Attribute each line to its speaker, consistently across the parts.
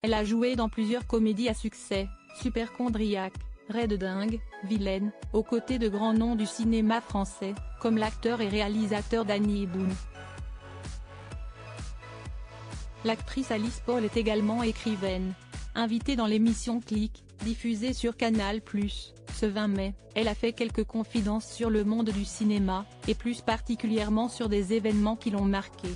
Speaker 1: Elle a joué dans plusieurs comédies à succès, Superchondriaque, Red Dingue, Vilaine, aux côtés de grands noms du cinéma français, comme l'acteur et réalisateur Danny Boone. L'actrice Alice Paul est également écrivaine. Invitée dans l'émission Click, diffusée sur Canal+, ce 20 mai, elle a fait quelques confidences sur le monde du cinéma, et plus particulièrement sur des événements qui l'ont marqué.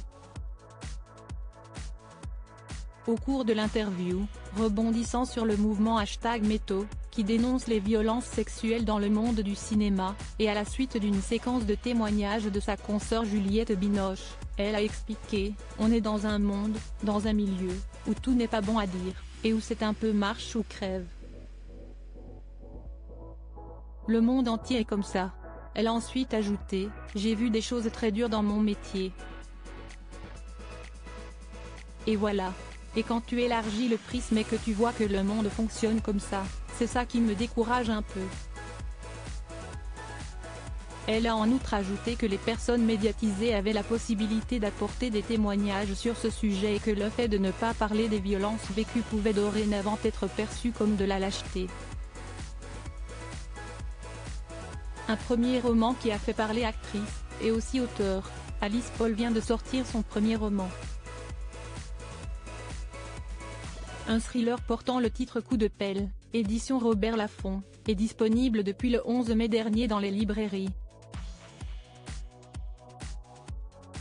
Speaker 1: Au cours de l'interview, rebondissant sur le mouvement #MeToo, qui dénonce les violences sexuelles dans le monde du cinéma, et à la suite d'une séquence de témoignages de sa consoeur Juliette Binoche, elle a expliqué « On est dans un monde, dans un milieu, où tout n'est pas bon à dire, et où c'est un peu marche ou crève. Le monde entier est comme ça ». Elle a ensuite ajouté « J'ai vu des choses très dures dans mon métier. Et voilà. Et quand tu élargis le prisme et que tu vois que le monde fonctionne comme ça, c'est ça qui me décourage un peu ». Elle a en outre ajouté que les personnes médiatisées avaient la possibilité d'apporter des témoignages sur ce sujet et que le fait de ne pas parler des violences vécues pouvait dorénavant être perçu comme de la lâcheté. Un premier roman qui a fait parler actrice, et aussi auteure, Alice Paul vient de sortir son premier roman. Un thriller portant le titre Coup de pelle, édition Robert Laffont, est disponible depuis le 11 mai dernier dans les librairies.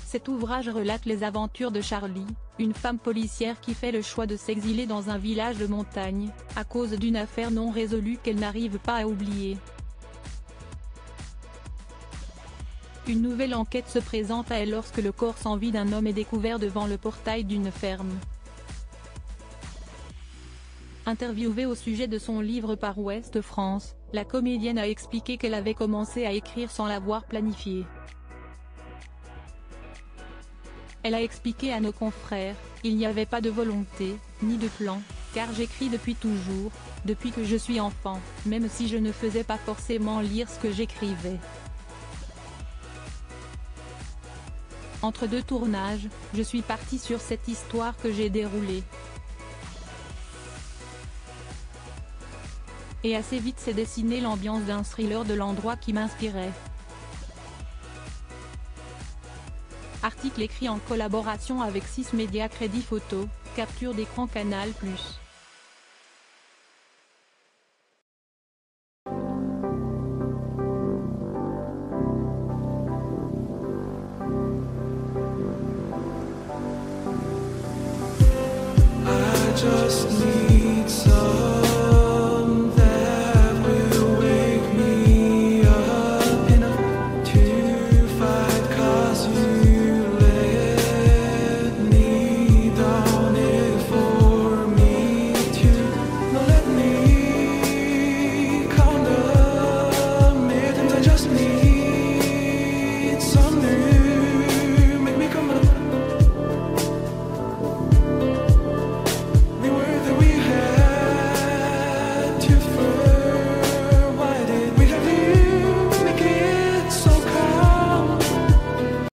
Speaker 1: Cet ouvrage relate les aventures de Charlie, une femme policière qui fait le choix de s'exiler dans un village de montagne, à cause d'une affaire non résolue qu'elle n'arrive pas à oublier. Une nouvelle enquête se présente à elle lorsque le corps sans vie d'un homme est découvert devant le portail d'une ferme. Interviewée au sujet de son livre par Ouest France, la comédienne a expliqué qu'elle avait commencé à écrire sans l'avoir planifié. Elle a expliqué à nos confrères « Il n'y avait pas de volonté, ni de plan, car j'écris depuis toujours, depuis que je suis enfant, même si je ne faisais pas forcément lire ce que j'écrivais. Entre deux tournages, je suis partie sur cette histoire que j'ai déroulée. Et assez vite s'est dessinée l'ambiance d'un thriller de l'endroit qui m'inspirait. » Article écrit en collaboration avec 6 médias Crédit Photo, capture d'écran Canal+.
Speaker 2: I just need